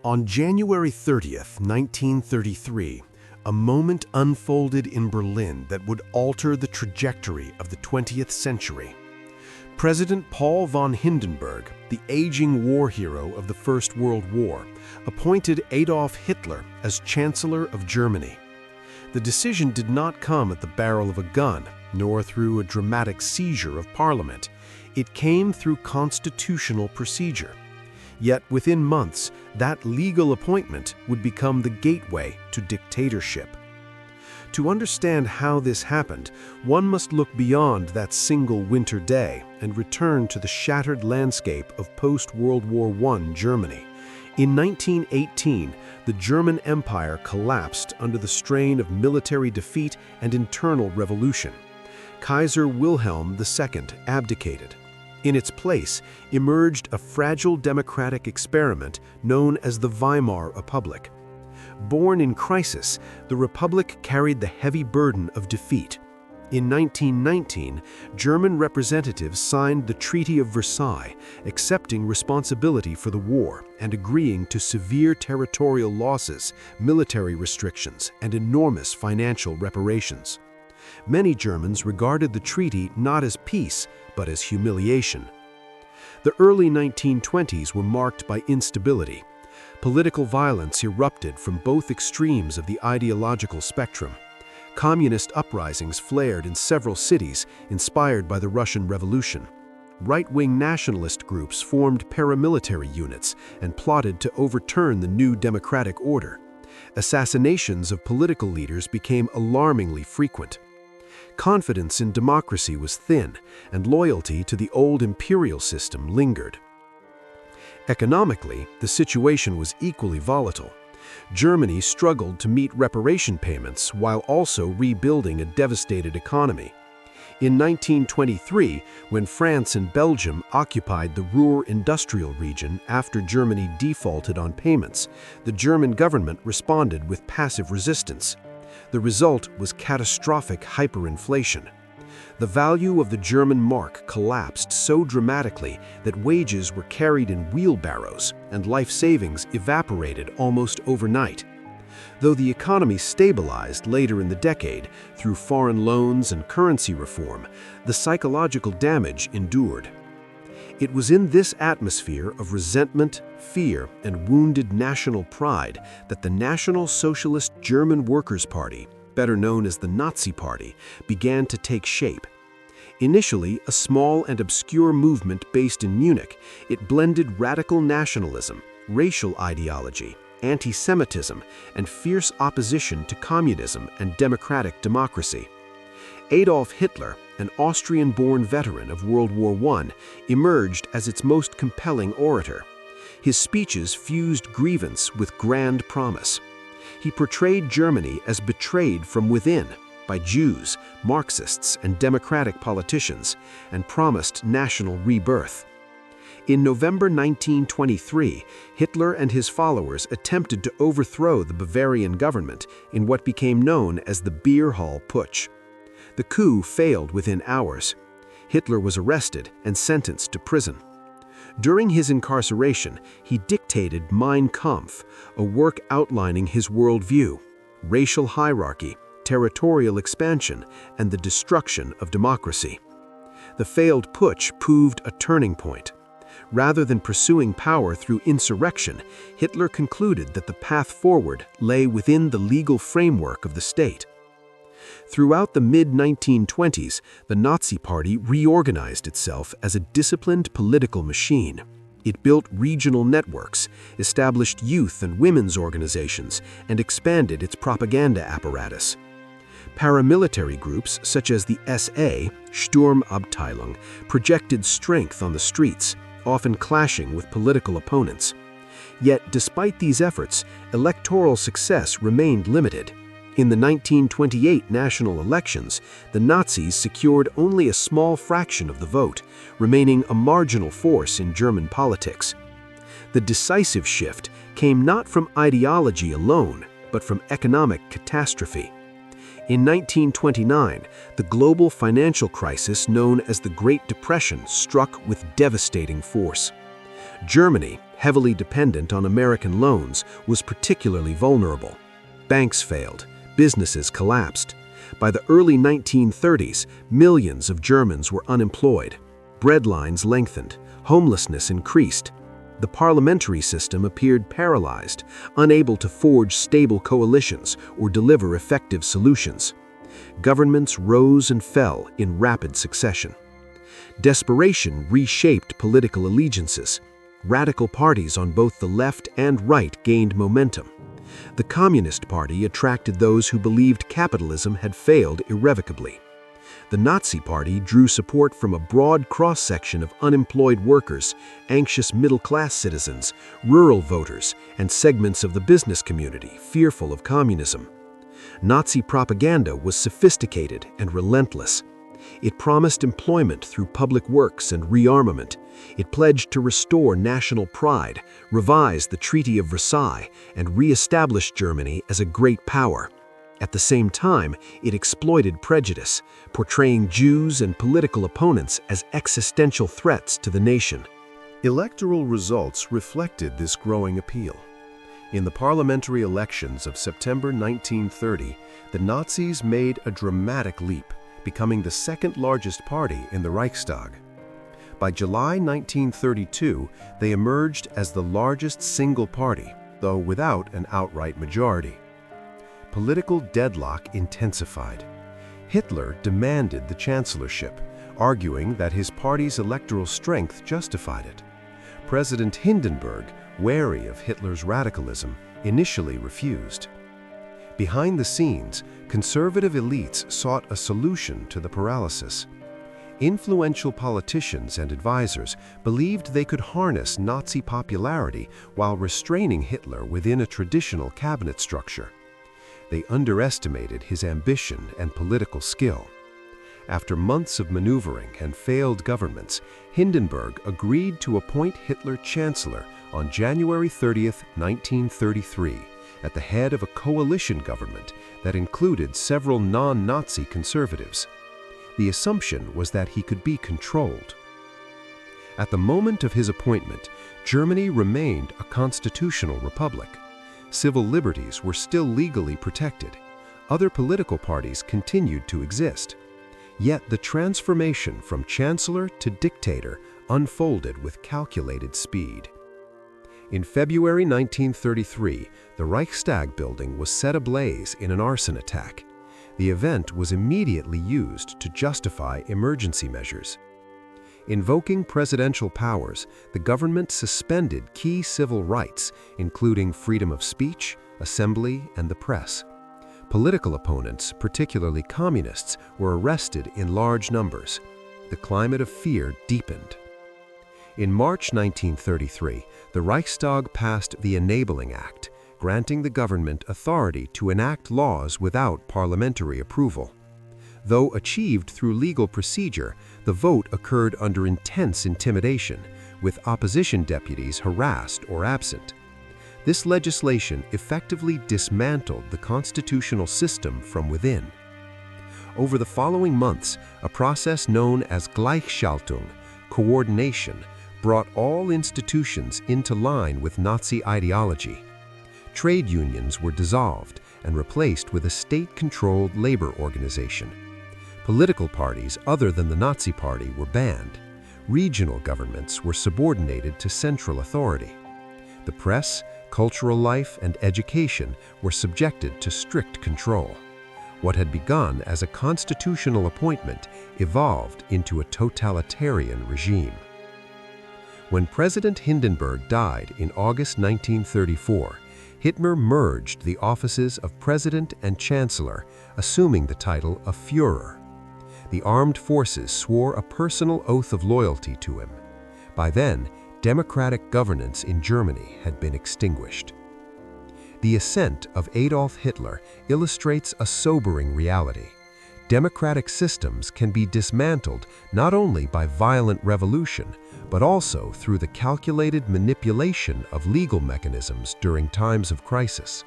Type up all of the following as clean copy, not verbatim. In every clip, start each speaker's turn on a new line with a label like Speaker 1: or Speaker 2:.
Speaker 1: On January 30th, 1933, a moment unfolded in Berlin that would alter the trajectory of the 20th century. President Paul von Hindenburg, the aging war hero of the First World War, appointed Adolf Hitler as Chancellor of Germany. The decision did not come at the barrel of a gun, nor through a dramatic seizure of Parliament. It came through constitutional procedure. Yet within months, that legal appointment would become the gateway to dictatorship. To understand how this happened, one must look beyond that single winter day and return to the shattered landscape of post-World War I Germany. In 1918, the German Empire collapsed under the strain of military defeat and internal revolution. Kaiser Wilhelm II abdicated. In its place emerged a fragile democratic experiment known as the Weimar Republic. Born in crisis, the Republic carried the heavy burden of defeat. In 1919, German representatives signed the Treaty of Versailles, accepting responsibility for the war and agreeing to severe territorial losses, military restrictions, and enormous financial reparations. Many Germans regarded the treaty not as peace, but as humiliation. The early 1920s were marked by instability. Political violence erupted from both extremes of the ideological spectrum. Communist uprisings flared in several cities, inspired by the Russian Revolution. Right-wing nationalist groups formed paramilitary units and plotted to overturn the new democratic order. Assassinations of political leaders became alarmingly frequent. Confidence in democracy was thin, and loyalty to the old imperial system lingered. Economically, the situation was equally volatile. Germany struggled to meet reparation payments while also rebuilding a devastated economy. In 1923, when France and Belgium occupied the Ruhr industrial region after Germany defaulted on payments, the German government responded with passive resistance. The result was catastrophic hyperinflation. The value of the German mark collapsed so dramatically that wages were carried in wheelbarrows and life savings evaporated almost overnight. Though the economy stabilized later in the decade through foreign loans and currency reform, the psychological damage endured. It was in this atmosphere of resentment, fear, and wounded national pride that the National Socialist German Workers' Party, better known as the Nazi Party, began to take shape. Initially a small and obscure movement based in Munich, it blended radical nationalism, racial ideology, anti-Semitism, and fierce opposition to communism and democratic democracy. Adolf Hitler, an Austrian-born veteran of World War I, emerged as its most compelling orator. His speeches fused grievance with grand promise. He portrayed Germany as betrayed from within by Jews, Marxists, and democratic politicians, and promised national rebirth. In November 1923, Hitler and his followers attempted to overthrow the Bavarian government in what became known as the Beer Hall Putsch. The coup failed within hours. Hitler was arrested and sentenced to prison. During his incarceration, he dictated Mein Kampf, a work outlining his worldview: racial hierarchy, territorial expansion, and the destruction of democracy. The failed putsch proved a turning point. Rather than pursuing power through insurrection, Hitler concluded that the path forward lay within the legal framework of the state. Throughout the mid-1920s, the Nazi Party reorganized itself as a disciplined political machine. It built regional networks, established youth and women's organizations, and expanded its propaganda apparatus. Paramilitary groups such as the SA, Sturmabteilung, projected strength on the streets, often clashing with political opponents. Yet, despite these efforts, electoral success remained limited. In the 1928 national elections, the Nazis secured only a small fraction of the vote, remaining a marginal force in German politics. The decisive shift came not from ideology alone, but from economic catastrophe. In 1929, the global financial crisis known as the Great Depression struck with devastating force. Germany, heavily dependent on American loans, was particularly vulnerable. Banks failed, businesses collapsed. By the early 1930s, millions of Germans were unemployed. Bread lines lengthened, homelessness increased. The parliamentary system appeared paralyzed, unable to forge stable coalitions or deliver effective solutions. Governments rose and fell in rapid succession. Desperation reshaped political allegiances. Radical parties on both the left and right gained momentum. The Communist Party attracted those who believed capitalism had failed irrevocably. The Nazi Party drew support from a broad cross-section of unemployed workers, anxious middle-class citizens, rural voters, and segments of the business community fearful of communism. Nazi propaganda was sophisticated and relentless. It promised employment through public works and rearmament. It pledged to restore national pride, revise the Treaty of Versailles, and re-establish Germany as a great power. At the same time, it exploited prejudice, portraying Jews and political opponents as existential threats to the nation. Electoral results reflected this growing appeal. In the parliamentary elections of September 1930, the Nazis made a dramatic leap, becoming the second largest party in the Reichstag. By July 1932, they emerged as the largest single party, though without an outright majority. Political deadlock intensified. Hitler demanded the chancellorship, arguing that his party's electoral strength justified it. President Hindenburg, wary of Hitler's radicalism, initially refused. Behind the scenes, conservative elites sought a solution to the paralysis. Influential politicians and advisors believed they could harness Nazi popularity while restraining Hitler within a traditional cabinet structure. They underestimated his ambition and political skill. After months of maneuvering and failed governments, Hindenburg agreed to appoint Hitler chancellor on January 30, 1933, at the head of a coalition government that included several non-Nazi conservatives. The assumption was that he could be controlled. At the moment of his appointment, Germany remained a constitutional republic. Civil liberties were still legally protected. Other political parties continued to exist. Yet the transformation from chancellor to dictator unfolded with calculated speed. In February 1933, the Reichstag building was set ablaze in an arson attack. The event was immediately used to justify emergency measures. Invoking presidential powers, the government suspended key civil rights, including freedom of speech, assembly, and the press. Political opponents, particularly communists, were arrested in large numbers. The climate of fear deepened. In March 1933, the Reichstag passed the Enabling Act, granting the government authority to enact laws without parliamentary approval. Though achieved through legal procedure, the vote occurred under intense intimidation, with opposition deputies harassed or absent. This legislation effectively dismantled the constitutional system from within. Over the following months, a process known as Gleichschaltung, coordination, brought all institutions into line with Nazi ideology. Trade unions were dissolved and replaced with a state-controlled labor organization. Political parties other than the Nazi Party were banned. Regional governments were subordinated to central authority. The press, cultural life, and education were subjected to strict control. What had begun as a constitutional appointment evolved into a totalitarian regime. When President Hindenburg died in August 1934, Hitler merged the offices of President and Chancellor, assuming the title of Führer. The armed forces swore a personal oath of loyalty to him. By then, democratic governance in Germany had been extinguished. The ascent of Adolf Hitler illustrates a sobering reality. Democratic systems can be dismantled not only by violent revolution, but also through the calculated manipulation of legal mechanisms during times of crisis.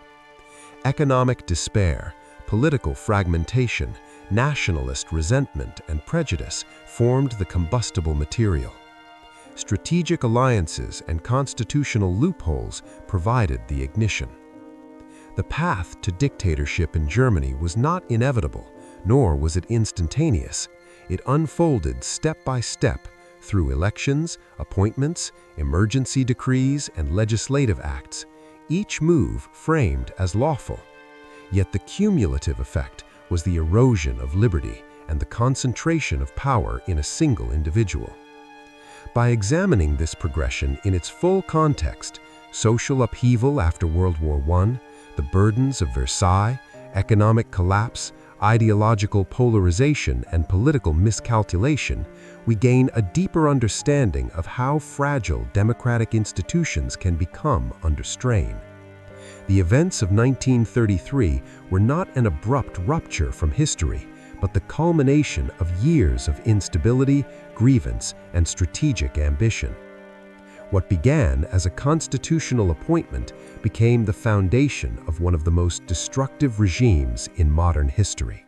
Speaker 1: Economic despair, political fragmentation, nationalist resentment, and prejudice formed the combustible material. strategic alliances and constitutional loopholes provided the ignition. The path to dictatorship in Germany was not inevitable, nor was it instantaneous. It unfolded step by step through elections, appointments, emergency decrees, and legislative acts, each move framed as lawful. Yet the cumulative effect was the erosion of liberty and the concentration of power in a single individual. By examining this progression in its full context, social upheaval after World War I, the burdens of Versailles, economic collapse, ideological polarization, and political miscalculation, we gain a deeper understanding of how fragile democratic institutions can become under strain. The events of 1933 were not an abrupt rupture from history, but the culmination of years of instability, grievance, and strategic ambition. What began as a constitutional appointment became the foundation of one of the most destructive regimes in modern history.